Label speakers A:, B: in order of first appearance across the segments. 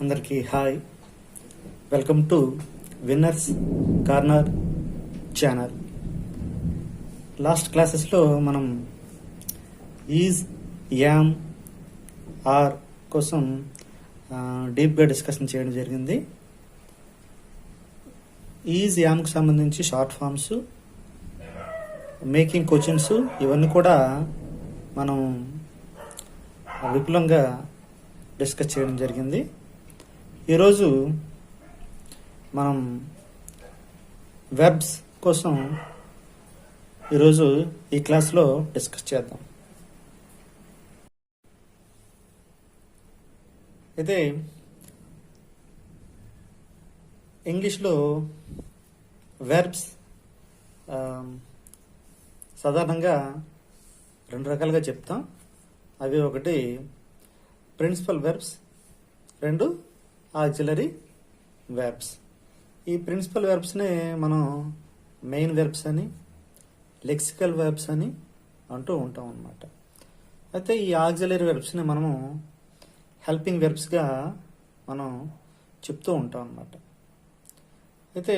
A: అందరికీ hi, welcome to winners corner channel. Last క్లాసెస్లో మనం ఈజ్, యామ్, ఆర్ కోసం డీప్గా డిస్కషన్ చేయడం జరిగింది. ఈజ్, యామ్కి సంబంధించి షార్ట్ ఫామ్స్, మేకింగ్ క్వశ్చన్స్ ఇవన్నీ కూడా మనం విపులంగా డిస్కస్ చేయడం జరిగింది. ఈరోజు మనం వెర్బ్స్ కోసం ఈరోజు ఈ క్లాస్లో డిస్కస్ చేద్దాం. అయితే ఇంగ్లీష్లో వెర్బ్స్ సాధారణంగా రెండు రకాలుగా చెప్తాం. అవి ఒకటి ప్రిన్సిపల్ వెర్బ్స్, రెండు ఆక్సిలరీ వెర్బ్స్. ఈ ప్రిన్సిపల్ వెర్బ్స్ని మనం మెయిన్ వెర్బ్స్ అని, లెక్సికల్ వెర్బ్స్ అని అంటూ ఉంటాం అన్నమాట. అయితే ఈ ఆక్సిలరీ వెర్బ్స్ని మనము హెల్పింగ్ వెర్బ్స్గా మనం చెప్తూ ఉంటాం అన్నమాట. అయితే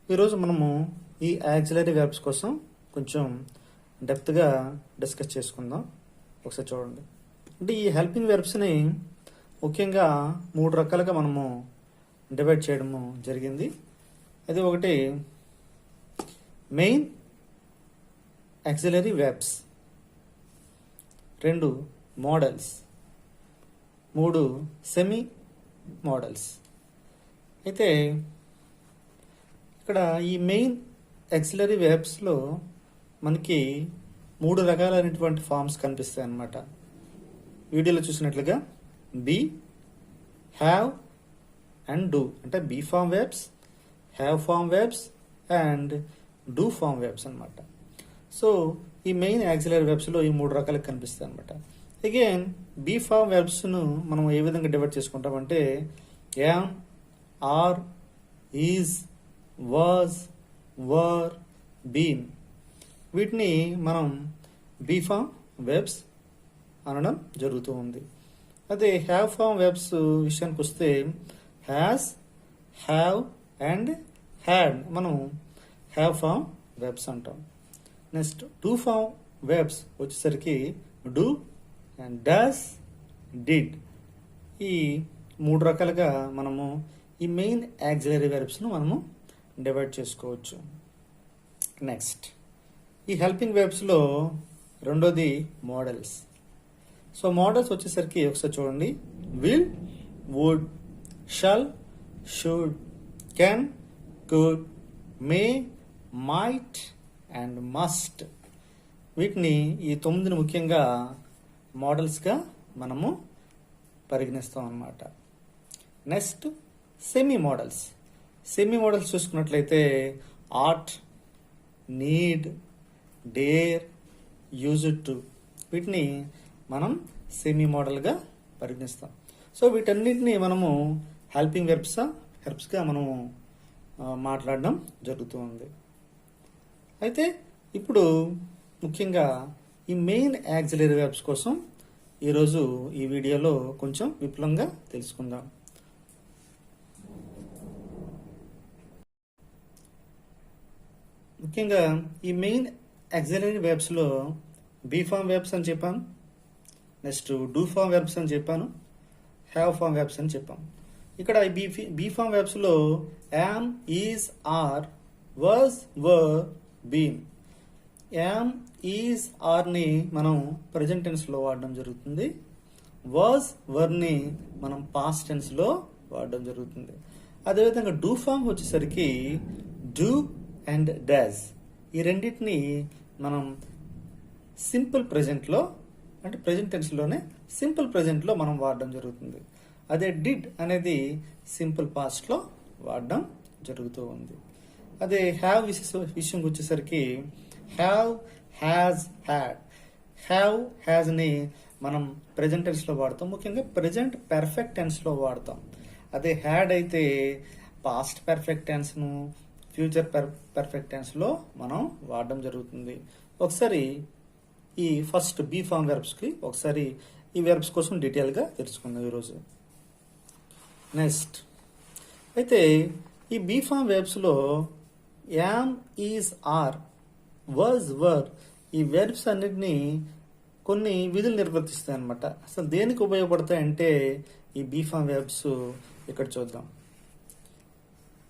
A: ఈరోజు మనము ఈ ఆక్సిలరీ వెర్బ్స్ కోసం కొంచెం డెప్త్గా డిస్కస్ చేసుకుందాం. ఒకసారి చూడండి. అంటే ఈ హెల్పింగ్ వెర్బ్స్ని ముఖ్యంగా మూడు రకాలుగా మనము డివైడ్ చేయడము జరిగింది. అది ఒకటి మెయిన్ ఆక్సిలరీ వెర్బ్స్, రెండు మోడల్స్, మూడు సెమీ మోడల్స్. అయితే ఇక్కడ ఈ మెయిన్ ఆక్సిలరీ వెర్బ్స్లో మనకి మూడు రకాలైనటువంటి ఫార్మ్స్ కనిపిస్తాయి అన్నమాట. వీడియోలో చూసినట్లుగా బీ, హ్యావ్ అండ్ డూ, అంటే be form verbs, have form verbs and do form verbs అనమాట. సో ఈ మెయిన్ ఆక్సిలరీ వెర్బ్స్లో ఈ మూడు రకాలకు కనిపిస్తాయి అనమాట. అగైన్ బీ ఫార్మ్ వెర్బ్స్ను మనం ఏ విధంగా డివైడ్ చేసుకుంటామంటే am, are, is, was, were, been, వీటిని మనం బీ ఫార్మ్ వెర్బ్స్ అనడం జరుగుతూ ఉంది. అదే హ్యావ్ ఫార్మ్ వెర్బ్స్ విషయానికి వస్తే హ్యాస్, హ్యావ్ అండ్ హ్యాడ్ మనం హ్యావ్ ఫార్మ్ వెర్బ్స్ అంటాం. నెక్స్ట్ డూ ఫార్మ్ వెర్బ్స్ వచ్చేసరికి డూ అండ్ డస్, డిడ్, ఈ మూడు రకాలుగా మనము ఈ మెయిన్ ఆక్సిలరీ వెర్బ్స్ను మనము డివైడ్ చేసుకోవచ్చు. నెక్స్ట్ ఈ హెల్పింగ్ వెర్బ్స్లో రెండోది మోడల్స్. సో మోడల్స్ వచ్చేసరికి ఒకసారి చూడండి. Will, would, shall, should, can, could, may, might and must, వీటిని ఈ 9 ముఖ్యంగా మోడల్స్గా మనము పరిగణిస్తాం అన్నమాట. Next semi models. Semi models చూసుకున్నట్లయితే ought, need, dare, used to, వీటిని మనం సెమీ మోడల్గా పరిగణిస్తాం. సో వీటన్నిటిని మనము హెల్పింగ్ వెర్బ్స్గా మనము మాట్లాడడం జరుగుతూ ఉంది. అయితే ఇప్పుడు ముఖ్యంగా ఈ మెయిన్ ఆక్సిలరీ వెర్బ్స్ కోసం ఈరోజు ఈ వీడియోలో కొంచెం విపులంగా తెలుసుకుందాం. ముఖ్యంగా ఈ మెయిన్ ఆక్సిలరీ వెర్బ్స్లో బీ ఫార్మ్ వెర్బ్స్ అని చెప్పాను, నెక్స్ట్ డూ ఫార్మ్ వెర్బ్స్ అని చెప్పాను, హ్యావ్ ఫార్మ్ వెర్బ్స్ అని చెప్పాను. ఇక్కడ బీ ఫార్మ్ వెర్బ్స్లో am, is, are, was, were, been. Am, is, ఆర్ని మనం ప్రజెంట్ టెన్స్లో వాడడం జరుగుతుంది. వాజ్, వర్ని మనం పాస్ట్ టెన్స్లో వాడడం జరుగుతుంది. అదేవిధంగా డూ ఫార్మ్ వచ్చేసరికి డూ అండ్ డస్, ఈ రెండింటిని మనం సింపుల్ ప్రెజెంట్లో, అంటే ప్రెజెంట్ టెన్స్లోనే సింపుల్ ప్రెజెంట్లో మనం వాడడం జరుగుతుంది. అదే డిడ్ అనేది సింపుల్ పాస్ట్లో వాడడం జరుగుతూ ఉంది. అదే హ్యావ్ విషయం వచ్చేసరికి హ్యావ్, హ్యాజ్, హ్యాడ్. హ్యావ్, హ్యాజ్ని మనం ప్రెజెంట్ టెన్స్లో వాడతాం, ముఖ్యంగా ప్రెజెంట్ పర్ఫెక్ట్ టెన్స్లో వాడతాం. అదే హ్యాడ్ అయితే పాస్ట్ పర్ఫెక్ట్ టెన్స్ను, ఫ్యూచర్ పర్ఫెక్ట్ టెన్స్లో మనం వాడడం జరుగుతుంది. ఒకసారి ఈ ఫస్ట్ బీ ఫార్మ్ వెర్బ్స్కి ఒకసారి ఈ వెర్బ్స్ కోసం డీటెయిల్గా తెలుసుకుందాం ఈరోజు. నెక్స్ట్ అయితే ఈ బీ ఫామ్ వెర్బ్స్లో am, is, are, was, were ఈ వెర్బ్స్ అన్నిటినీ కొన్ని విధులు నిర్వర్తిస్తాయి అన్నమాట. అసలు దేనికి ఉపయోగపడతాయంటే ఈ బీ ఫామ్ వెర్బ్స్ ఇక్కడ చూద్దాం.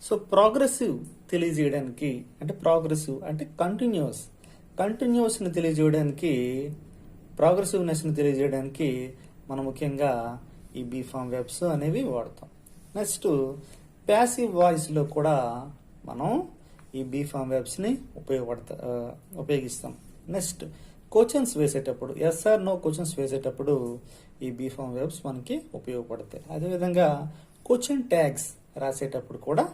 A: సో ప్రోగ్రెసివ్ తెలియజేయడానికి అంటే ప్రోగ్రెసివ్ అంటే కంటిన్యూస్ని తెలియజేయడానికి ప్రోగ్రెసివ్నెస్ని తెలియజేయడానికి మనం ముఖ్యంగా ఈ బీ ఫామ్ వెర్బ్స్ అనేవి వాడతాం. నెక్స్ట్ ప్యాసివ్ వాయిస్లో కూడా మనం ఈ బీ ఫామ్ వెర్బ్స్ని ఉపయోగిస్తాం. నెక్స్ట్ క్వశ్చన్స్ వేసేటప్పుడు ఎస్ఆర్ నో క్వశ్చన్స్ వేసేటప్పుడు ఈ బీ ఫామ్ వెర్బ్స్ మనకి ఉపయోగపడతాయి. అదేవిధంగా క్వశ్చన్ ట్యాగ్స్ రాసేటప్పుడు కూడా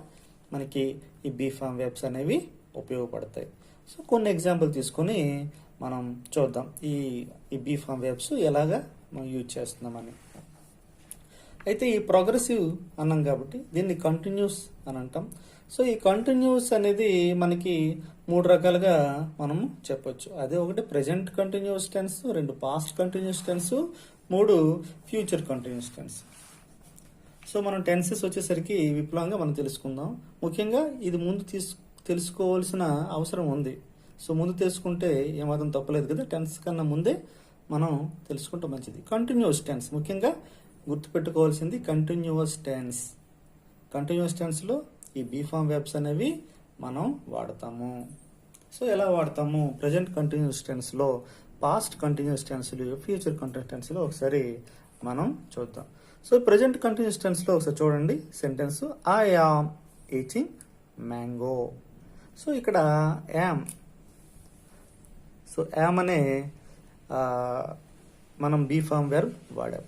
A: మనకి ఈ బీ ఫామ్ వెర్బ్స్ అనేవి ఉపయోగపడతాయి. సో కొన్ని ఎగ్జాంపుల్ తీసుకొని మనం చూద్దాం ఈ బీ ఫామ్ వెర్బ్స్ ఎలాగా మనం యూజ్ చేస్తున్నామని. అయితే ఈ ప్రోగ్రెసివ్ అన్నాం కాబట్టి దీన్ని కంటిన్యూస్ అని అంటాం. సో ఈ కంటిన్యూస్ అనేది మనకి 3 రకాలుగా మనము చెప్పొచ్చు. అదే ఒకటి present continuous tense, 2 past continuous tense, 3 future continuous tense. So మనం టెన్సెస్ వచ్చేసరికి విపులంగా మనం తెలుసుకుందాం. ముఖ్యంగా ఇది ముందు తెలుసుకోవాల్సిన అవసరం ఉంది. సో ముందు తెలుసుకుంటే ఏమాత్రం తప్పలేదు కదా, టెన్స్ కన్నా ముందే మనం తెలుసుకుంటే మంచిది. కంటిన్యూస్ టెన్స్ ముఖ్యంగా గుర్తుపెట్టుకోవాల్సింది కంటిన్యూస్ టెన్స్. కంటిన్యూస్ టెన్స్లో ఈ బీ ఫామ్ వెర్బ్స్ అనేవి మనం వాడతాము. సో ఎలా వాడతాము? ప్రజెంట్ కంటిన్యూస్ టెన్స్లో, పాస్ట్ కంటిన్యూస్ టెన్స్లో, ఫ్యూచర్ కంటిన్యూస్ టెన్స్లో ఒకసారి మనం చూద్దాం. సో ప్రజెంట్ కంటిన్యూస్ టెన్స్లో ఒకసారి చూడండి sentence, I am eating mango. So ఇక్కడ యామ్, సో యామ్ అనే మనం బీ ఫామ్ వెర్బ్ వాడాం.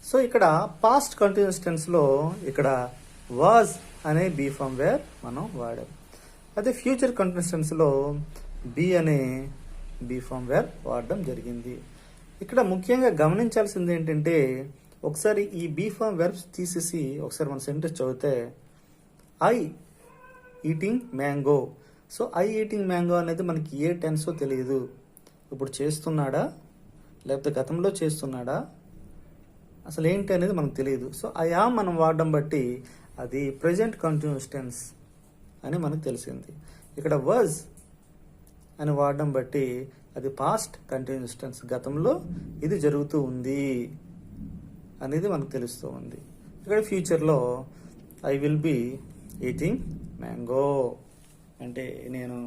A: సో ఇక్కడ పాస్ట్ కంటిన్యూస్ టెన్స్లో ఇక్కడ వాజ్ అనే బీ ఫామ్ వెర్బ్ మనం వాడాం. అదే ఫ్యూచర్ కంటిన్యూస్ టెన్స్లో బీ అనే బీ ఫామ్ వెర్బ్ వాడడం జరిగింది. ఇక్కడ ముఖ్యంగా గమనించాల్సింది ఏంటంటే ఒకసారి ఈ బీ ఫామ్ వెర్బ్స్ తీసేసి ఒకసారి మన సెంటెన్స్ చదివితే I eating mango. So I eating mango అనేది మనకి ఏ టెన్సో తెలియదు. ఇప్పుడు చేస్తున్నాడా లేకపోతే గతంలో చేస్తున్నాడా అసలు ఏంటి అనేది మనకు తెలియదు. సో ఐ యామ్ మనం వాడడం బట్టి అది ప్రెజెంట్ కంటిన్యూస్ టెన్స్ అని మనకు తెలిసింది. ఇక్కడ వాజ్ అని వాడడం బట్టి అది పాస్ట్ కంటిన్యూస్ టెన్స్, గతంలో ఇది జరుగుతూ ఉంది అనేది మనకు తెలుస్తూ ఉంది. ఇక్కడ ఫ్యూచర్లో I will be eating mango అంటే నేను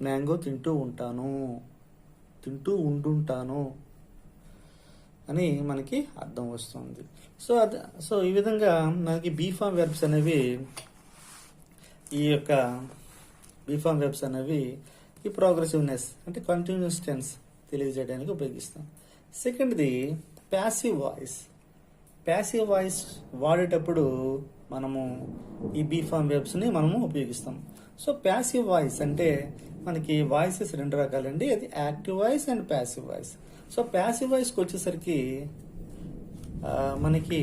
A: మ్యాంగో తింటూ ఉంటుంటాను అని మనకి అర్థం వస్తుంది. సో ఈ విధంగా మనకి బీ ఫామ్ వెర్బ్స్ అనేవి ఈ ప్రోగ్రెసివ్నెస్ అంటే కంటిన్యూస్ టెన్స్ తెలియజేయడానికి ఉపయోగిస్తాం. సెకండ్ది ప్యాసివ్ వాయిస్. ప్యాసివ్ వాయిస్ వాడేటప్పుడు మనము ఈ బీ ఫామ్ వెర్బ్స్ని మనము ఉపయోగిస్తాం. సో ప్యాసివ్ వాయిస్ అంటే మనకి వాయిసెస్ 2 రకాలండి, అది active voice and passive voice. So passive వాయిస్కి వచ్చేసరికి మనకి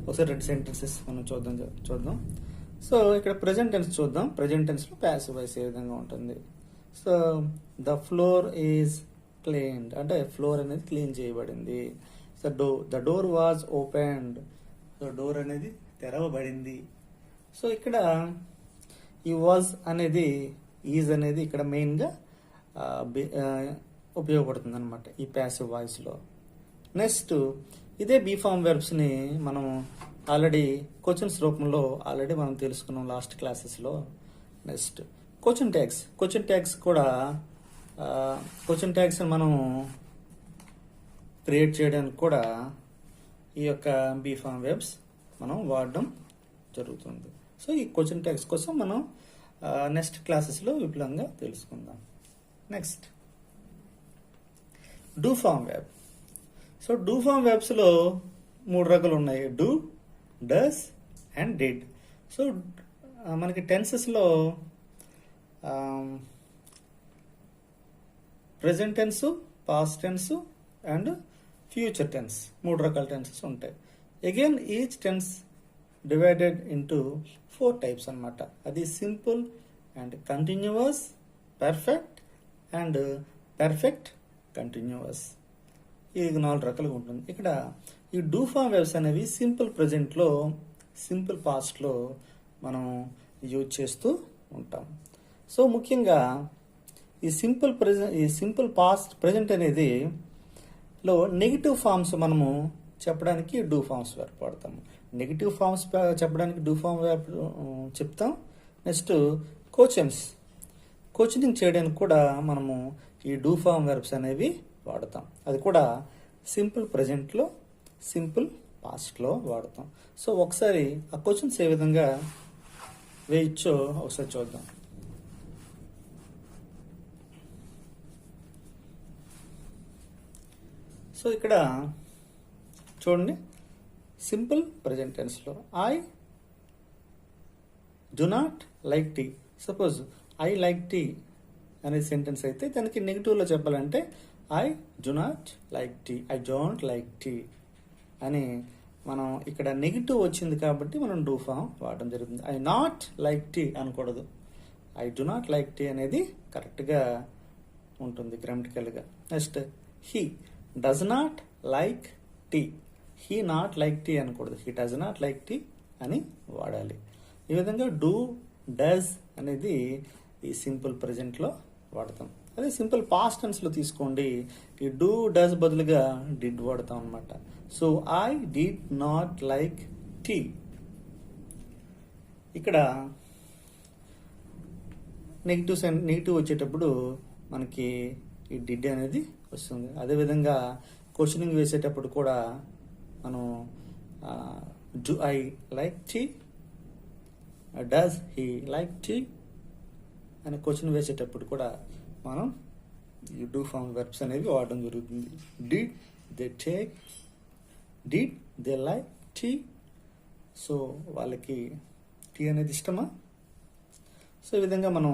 A: ఒకసారి 2 సెంటెన్సెస్ మనం చూద్దాం. సో ఇక్కడ ప్రజెంట్ టెన్స్ చూద్దాం. ప్రజెంట్ టెన్స్లో ప్యాసివ్ వాయిస్ ఏ విధంగా ఉంటుంది. So the floor is cleaned అంటే ఫ్లోర్ అనేది క్లీన్ చేయబడింది. So the door was opened. So door అనేది తెరవబడింది. సో ఇక్కడ ఈ వాజ్ అనేది, ఈజ్ అనేది ఇక్కడ మెయిన్గా ఉపయోగపడుతుంది అనమాట ఈ ప్యాసివ్ వాయిస్లో. నెక్స్ట్ ఇదే బీ ఫామ్ వెర్బ్స్ని మనం ఆల్రెడీ క్వశ్చన్స్ రూపంలో ఆల్రెడీ మనం తెలుసుకున్నాం లాస్ట్ క్లాసెస్లో. నెక్స్ట్ క్వశ్చన్ ట్యాగ్స్ కూడా క్వశ్చన్ ట్యాగ్స్ మనం క్రియేట్ చేయడానికి కూడా ఈ యొక్క బీ ఫామ్ వెర్బ్స్ మనం వాడడం జరుగుతుంది. సో ఈ క్వశ్చన్ ట్యాగ్స్ కోసం మనం నెక్స్ట్ క్లాసెస్లో విపులంగా తెలుసుకుందాం. Next do form verb. So do form వెర్బ్స్లో 3 రకాలు ఉన్నాయి, do, does and did. So మనకి టెన్సెస్లో present tense, past tense and future tense 3 రకాల టెన్సెస్ ఉంటాయి. Again each tense divided into 4 types అన్నమాట. అది simple and continuous, perfect and perfect continuous. ఇది 4 రకాలుగా ఉంటుంది. ఇక్కడ ఈ డూ ఫామ్ వెర్బ్స్ అనేవి సింపుల్ ప్రజెంట్లో, సింపుల్ పాస్ట్లో మనం యూజ్ చేస్తూ ఉంటాం. సో ముఖ్యంగా ఈ సింపుల్ పాస్ట్ ప్రజెంట్ అనేది లో నెగిటివ్ ఫామ్స్ మనము చెప్పడానికి డూ ఫామ్స్ వెర్బ్ వాడతాము. నెగిటివ్ ఫామ్స్ చెప్పడానికి డూ ఫామ్ వెర్బ్ చెప్తాం. నెక్స్ట్ కోచింగ్ చేయడానికి కూడా మనము ఈ డూ ఫామ్ వెర్బ్స్ అనేవి వాడతాం. అది కూడా సింపుల్ ప్రజెంట్లో, సింపుల్ పాస్ట్లో వాడతాం. సో ఒకసారి ఆ క్వశ్చన్స్ ఏ విధంగా వేయచ్చో ఒకసారి చూద్దాం. సో ఇక్కడ చూడండి, సింపుల్ ప్రజెంట్ టెన్స్లో I do not like tea. Suppose I like tea అనే సెంటెన్స్ అయితే దానికి నెగిటివ్లో చెప్పాలంటే I do not like tea, I don't like tea అని మనం ఇక్కడ నెగిటివ్ వచ్చింది కాబట్టి మనం డూ ఫామ్ వాడడం జరుగుతుంది. ఐ నాట్ లైక్ టీ అనకూడదు. I do not like tea అనేది కరెక్ట్గా ఉంటుంది గ్రామటికల్గా. Next he does not like tea, he not like tea అనకూడదు, he does not like tea అని వాడాలి. ఈ విధంగా డూ, డస్ అనేది ఈ సింపుల్ ప్రజెంట్లో వాడతాం. అదే సింపుల్ పాస్ట్ టెన్స్లో తీసుకోండి, ఈ డూ డస్ బదులుగా డిడ్ వాడతాం అనమాట. So I did not like tea. ఇక్కడ నెగిటివ్ వచ్చేటప్పుడు మనకి ఈ డిడ్ అనేది వస్తుంది. అదేవిధంగా క్వశ్చనింగ్ వేసేటప్పుడు కూడా మనం do I like tea, does he like tea అని క్వశ్చన్ వేసేటప్పుడు కూడా మనం ఈ డూ ఫామ్ వెర్బ్స్ అనేవి వాడడం జరుగుతుంది. Did they take, did they like tea. So వాళ్ళకి టీ అనేది ఇష్టమా? సో ఈ విధంగా మనం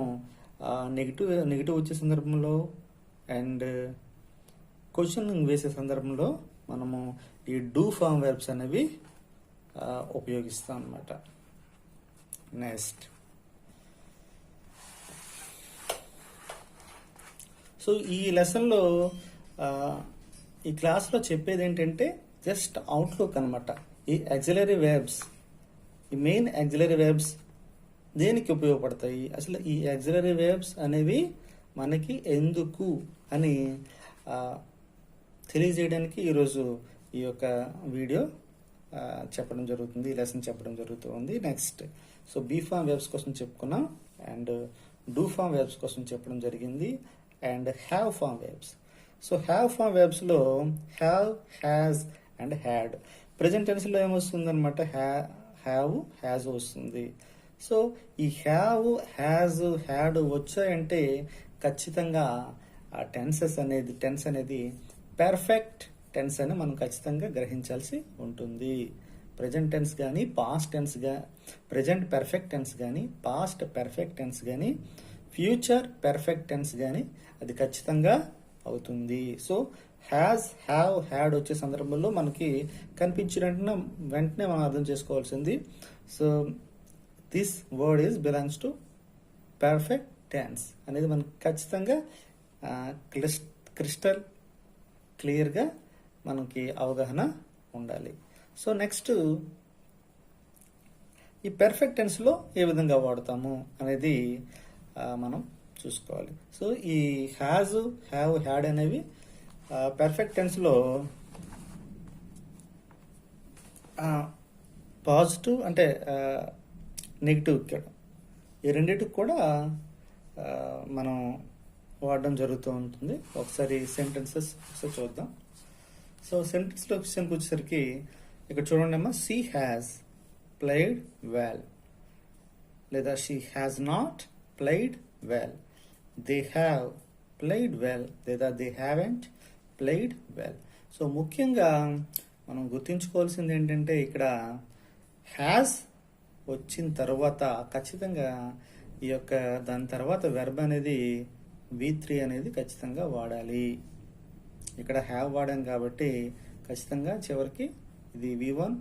A: నెగిటివ్ వచ్చే సందర్భంలో అండ్ క్వశ్చన్ వేసే సందర్భంలో మనము ఈ డూ ఫామ్ వెర్బ్స్ అనేవి ఉపయోగిస్తాం అన్నమాట. నెక్స్ట్, సో ఈ లెసన్లో ఈ క్లాస్లో చెప్పేది ఏంటంటే జస్ట్ అవుట్లుక్ అనమాట. ఈ ఆక్సిలరీ వెర్బ్స్, ఈ మెయిన్ ఆక్సిలరీ వెర్బ్స్ దేనికి ఉపయోగపడతాయి, అసలు ఈ ఆక్సిలరీ వెర్బ్స్ అనేవి మనకి ఎందుకు అని తెలియజేయడానికి ఈరోజు ఈ యొక్క వీడియో చెప్పడం జరుగుతుంది, ఈ లెసన్ చెప్పడం జరుగుతుంది. Next, so be form verbs కోసం చెప్పుకున్నాం అండ్ డూ ఫామ్ వెర్బ్స్ కోసం చెప్పడం జరిగింది and have form verbs. So have form వెర్బ్స్లో have, has and had. Present టెన్స్లో ఏమొస్తుంది అనమాట, హ్యావ్, హ్యాజ్ వస్తుంది. సో ఈ హ్యావ్, హ్యాజ్, హ్యాడ్ వచ్చాయంటే ఖచ్చితంగా ఆ టెన్స్ అనేది పెర్ఫెక్ట్ టెన్స్ అని మనం ఖచ్చితంగా గ్రహించాల్సి ఉంటుంది. ప్రజెంట్ టెన్స్ కానీ, past tense present perfect tense కానీ, పాస్ట్ పర్ఫెక్ట్ టెన్స్ కానీ, ఫ్యూచర్ పర్ఫెక్ట్ టెన్స్ కానీ అది ఖచ్చితంగా అవుతుంది. సో హ్యాజ్, హ్యావ్, హ్యాడ్ వచ్చే సందర్భంలో మనకి కనిపించిన వెంటనే మనం అర్థం చేసుకోవాల్సింది, so this word is belongs to perfect tense అనేది మనకు ఖచ్చితంగా క్రిస్టల్ క్లియర్గా మనకి అవగాహన ఉండాలి. సో నెక్స్ట్, ఈ పెర్ఫెక్ట్ టెన్స్లో ఏ విధంగా వాడతాము అనేది మనం చూసుకోవాలి. సో ఈ హ్యాజ్, హ్యావ్, హ్యాడ్ అనేవి పెర్ఫెక్ట్ టెన్స్లో పాజిటివ్ అంటే నెగిటివ్ ఇక్కడ ఈ రెండింటికి కూడా మనం వాడడం జరుగుతూ ఉంటుంది. ఒకసారి సెంటెన్సెస్ ఒకసారి చూద్దాం. సో సెంటెన్స్లో విషయానికి వచ్చేసరికి ఇక్కడ చూడండి అమ్మా, షీ హ్యాజ్ ప్లేడ్ వెల్, లేదా she has not played well, they have played well, లేదా they haven't played well. So ముఖ్యంగా మనం గుర్తుంచుకోవాల్సింది ఏంటంటే ఇక్కడ హ్యాజ్ వచ్చిన తర్వాత ఖచ్చితంగా ఈ యొక్క దాని తర్వాత వెర్బ్ అనేది V3 అనేది ఖచ్చితంగా వాడాలి. ఇక్కడ హ్యావ్ వాడాం కాబట్టి ఖచ్చితంగా చివరికి ఇది V1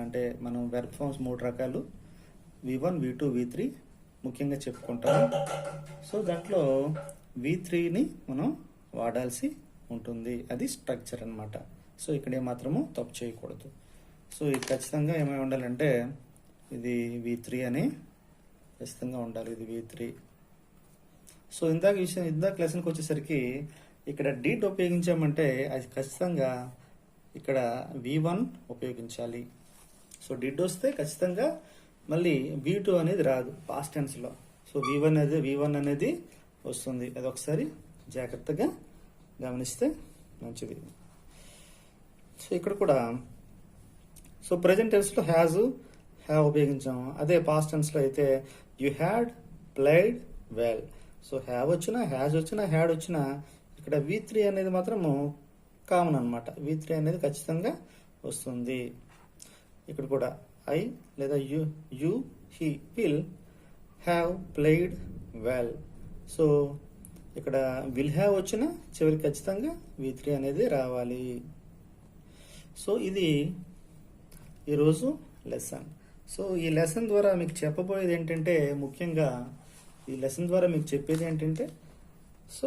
A: అంటే మనం వెర్బ్ ఫార్మ్స్ 3 రకాలు, V1, V2, V3 ముఖ్యంగా చెప్పుకుంటాము. సో దాంట్లో V3ని మనం వాడాల్సి ఉంటుంది. అది స్ట్రక్చర్ అన్నమాట. సో ఇక్కడ ఏమాత్రము తప్పు చేయకూడదు. సో ఇది ఖచ్చితంగా ఏమై ఉండాలంటే ఇది V3 అని ఖచ్చితంగా ఉండాలి. ఇది V3. సో ఇందాక లెసన్కి వచ్చేసరికి ఇక్కడ డిడ్ ఉపయోగించామంటే అది ఖచ్చితంగా ఇక్కడ V1 ఉపయోగించాలి. సో డిడ్ వస్తే ఖచ్చితంగా మళ్ళీ V2 అనేది రాదు పాస్ట్ టెన్స్లో. సో V1 అనేది వస్తుంది. అది ఒకసారి జాగ్రత్తగా గమనిస్తే మంచిది. సో ఇక్కడ కూడా సో ప్రజెంట్ టెన్స్లో హ్యావ్ ఉపయోగించాము. అదే పాస్ట్ టెన్స్లో అయితే you had played well. So have వచ్చినా హ్యాజ్ వచ్చినా హ్యాడ్ వచ్చినా ఇక్కడ V3 అనేది మాత్రము కామన్ అనమాట. V3 అనేది ఖచ్చితంగా వస్తుంది. ఇక్కడ కూడా ఐ లేదా you he will have played well. So ఇక్కడ విల్ హ్యావ్ వచ్చినా చివరికి ఖచ్చితంగా V3 అనేది రావాలి. సో ఇది ఈరోజు లెసన్. సో ఈ లెసన్ ద్వారా మీకు చెప్పబోయేది ఏంటంటే ముఖ్యంగా ఈ లెసన్ ద్వారా మీకు చెప్పేది ఏంటంటే సో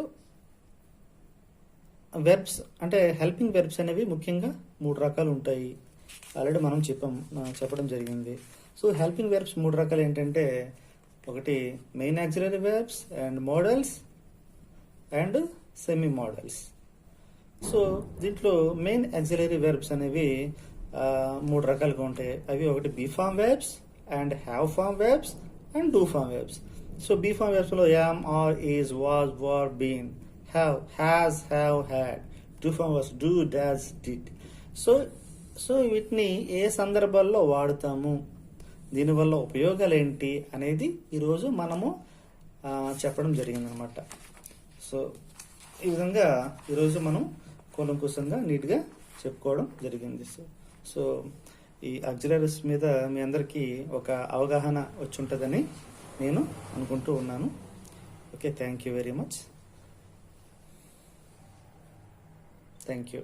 A: వెర్బ్స్ అంటే హెల్పింగ్ వెర్బ్స్ అనేవి ముఖ్యంగా 3 రకాలు ఉంటాయి. ఆల్రెడీ మనం చెప్పడం జరిగింది. సో హెల్పింగ్ వెర్బ్స్ 3 రకాలు ఏంటంటే ఒకటి main auxiliary verbs and modals and semi modals. So దీంట్లో మెయిన్ ఆక్సిలరీ వెర్బ్స్ అనేవి 3 రకాలుగా ఉంటాయి. అవి ఒకటి be form verbs and have form verbs and do form verbs. So be form వెర్బ్స్లో am, are, is, was, were, been, have, has, have, had. Do form verbs do, does, did. So వీటిని ఏ సందర్భాల్లో వాడుతాము, దీనివల్ల ఉపయోగాలు ఏంటి అనేది ఈరోజు మనము చెప్పడం జరిగిందనమాట. సో ఈ విధంగా ఈరోజు మనం కూలంకుషంగా నీట్గా చెప్పుకోవడం జరిగింది. సో ఈ ఆక్సిలరీస్ మీద మీ అందరికీ ఒక అవగాహన వచ్చి ఉంటుందని నేను అనుకుంటూ ఉన్నాను. Okay, thank you very much. Thank you.